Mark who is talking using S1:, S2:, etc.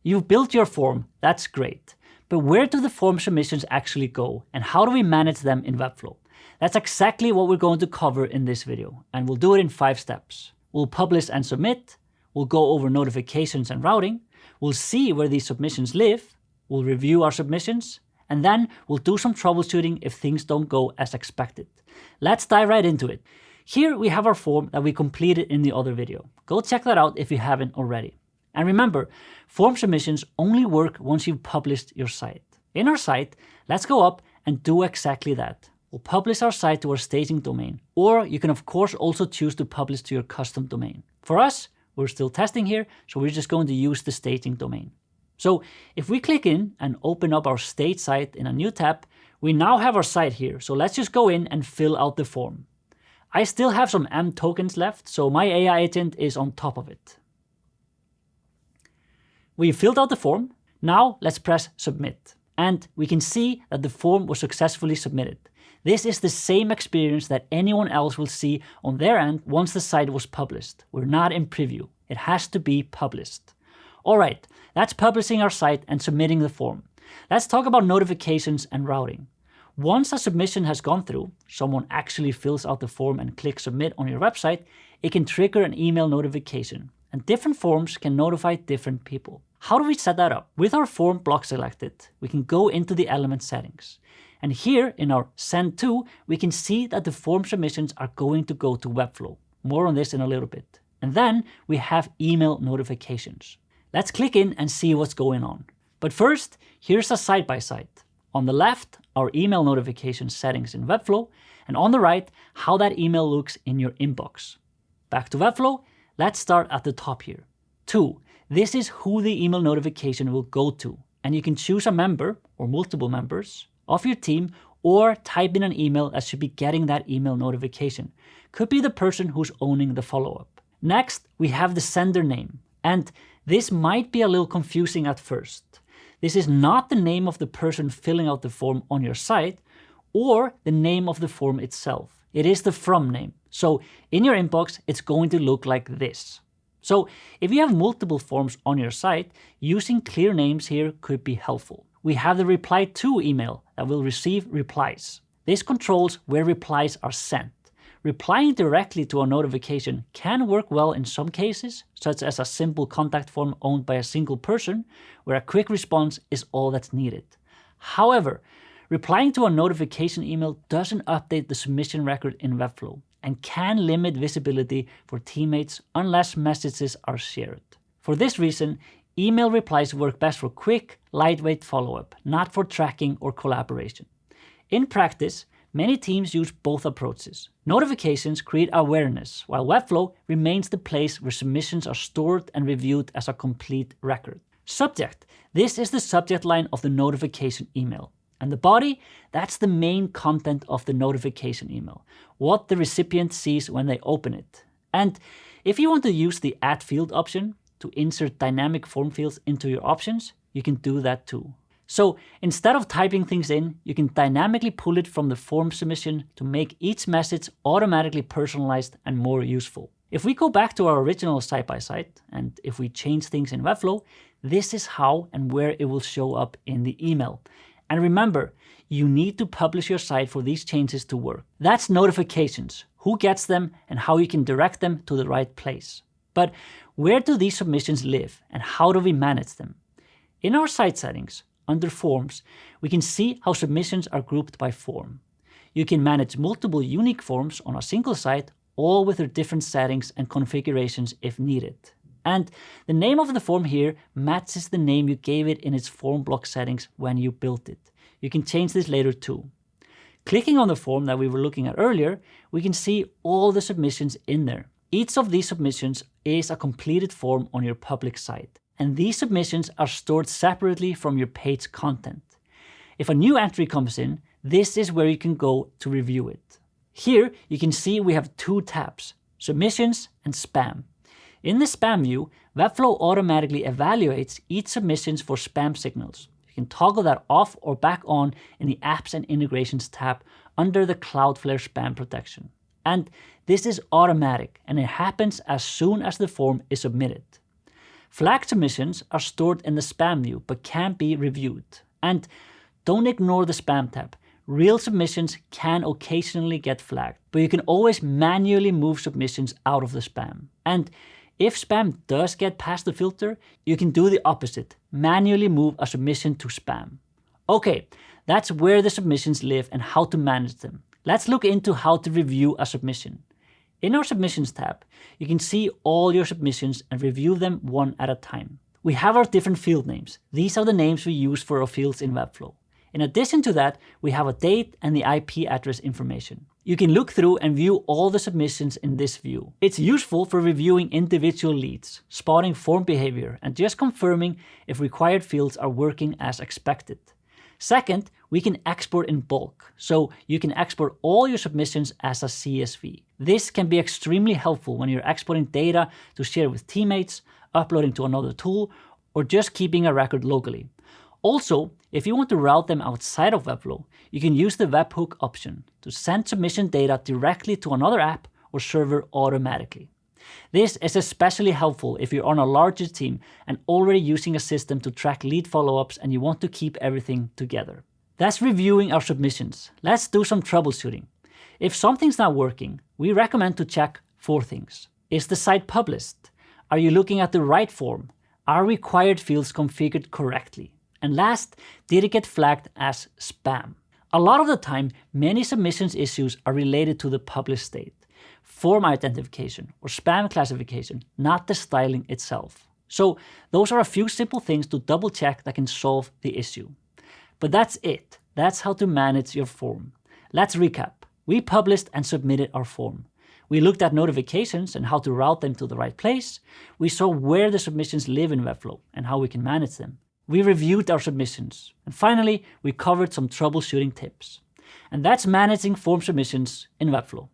S1: You've built your form, that's great. But where do the form submissions actually go, and how do we manage them in Webflow? That's exactly what we're going to cover in this video, and we'll do it in 5 steps. We'll publish and submit, we'll go over notifications and routing, we'll see where these submissions live, we'll review our submissions, and then we'll do some troubleshooting if things don't go as expected. Let's dive right into it. Here we have our form that we completed in the other video. Go check that out if you haven't already. And remember, form submissions only work once you've published your site. In our site, let's go up and do exactly that. We'll publish our site to our staging domain, or you can of course also choose to publish to your custom domain. For us, we're still testing here, so we're just going to use the staging domain. So if we click in and open up our stage site in a new tab, we now have our site here. So let's just go in and fill out the form. I still have some M tokens left, so my AI agent is on top of it. We filled out the form. Now let's press submit. And we can see that the form was successfully submitted. This is the same experience that anyone else will see on their end once the site was published. We're not in preview. It has to be published. All right, that's publishing our site and submitting the form. Let's talk about notifications and routing. Once a submission has gone through, someone actually fills out the form and clicks submit on your website, it can trigger an email notification. And different forms can notify different people. How do we set that up? With our form block selected, we can go into the element settings. And here in our send to, we can see that the form submissions are going to go to Webflow. More on this in a little bit. And then we have email notifications. Let's click in and see what's going on. But first, here's a side-by-side. On the left, our email notification settings in Webflow, and on the right, how that email looks in your inbox. Back to Webflow, let's start at the top here. 2. This is who the email notification will go to, and you can choose a member or multiple members of your team or type in an email that should be getting that email notification. Could be the person who's owning the follow-up. Next, we have the sender name, and this might be a little confusing at first. This is not the name of the person filling out the form on your site or the name of the form itself. It is the from name. So in your inbox, it's going to look like this. So if you have multiple forms on your site, using clear names here could be helpful. We have the reply to email that will receive replies. This controls where replies are sent. Replying directly to a notification can work well in some cases, such as a simple contact form owned by a single person, where a quick response is all that's needed. However, replying to a notification email doesn't update the submission record in Webflow and can limit visibility for teammates unless messages are shared. For this reason, email replies work best for quick, lightweight follow-up, not for tracking or collaboration. In practice, many teams use both approaches. Notifications create awareness, while Webflow remains the place where submissions are stored and reviewed as a complete record. Subject. This is the subject line of the notification email. And the body, that's the main content of the notification email, what the recipient sees when they open it. And if you want to use the add field option to insert dynamic form fields into your options, you can do that too. So instead of typing things in, you can dynamically pull it from the form submission to make each message automatically personalized and more useful. If we go back to our original side-by-side, and if we change things in Webflow, this is how and where it will show up in the email. And remember, you need to publish your site for these changes to work. That's notifications, who gets them, and how you can direct them to the right place. But where do these submissions live, and how do we manage them? In our site settings, under Forms, we can see how submissions are grouped by form. You can manage multiple unique forms on a single site, all with their different settings and configurations if needed. And the name of the form here matches the name you gave it in its form block settings when you built it. You can change this later too. Clicking on the form that we were looking at earlier, we can see all the submissions in there. Each of these submissions is a completed form on your public site. And these submissions are stored separately from your page content. If a new entry comes in, this is where you can go to review it. Here you can see we have 2 tabs, Submissions and Spam. In the Spam view, Webflow automatically evaluates each submission for spam signals. You can toggle that off or back on in the Apps and Integrations tab under the Cloudflare Spam Protection. And this is automatic, and it happens as soon as the form is submitted. Flagged submissions are stored in the spam view but can't be reviewed. And don't ignore the spam tab. Real submissions can occasionally get flagged, but you can always manually move submissions out of the spam. And if spam does get past the filter, you can do the opposite, manually move a submission to spam. Okay, that's where the submissions live and how to manage them. Let's look into how to review a submission. In our Submissions tab, you can see all your submissions and review them one at a time. We have our different field names. These are the names we use for our fields in Webflow. In addition to that, we have a date and the IP address information. You can look through and view all the submissions in this view. It's useful for reviewing individual leads, spotting form behavior, and just confirming if required fields are working as expected. Second, we can export in bulk, so you can export all your submissions as a CSV. This can be extremely helpful when you're exporting data to share with teammates, uploading to another tool, or just keeping a record locally. Also, if you want to route them outside of Webflow, you can use the webhook option to send submission data directly to another app or server automatically. This is especially helpful if you're on a larger team and already using a system to track lead follow-ups and you want to keep everything together. That's reviewing our submissions. Let's do some troubleshooting. If something's not working, we recommend to check 4 things. Is the site published? Are you looking at the right form? Are required fields configured correctly? And last, did it get flagged as spam? A lot of the time, many submissions issues are related to the published state, form identification, or spam classification, not the styling itself. So those are a few simple things to double check that can solve the issue. But that's it. That's how to manage your form. Let's recap. We published and submitted our form. We looked at notifications and how to route them to the right place. We saw where the submissions live in Webflow and how we can manage them. We reviewed our submissions. And finally, we covered some troubleshooting tips. And that's managing form submissions in Webflow.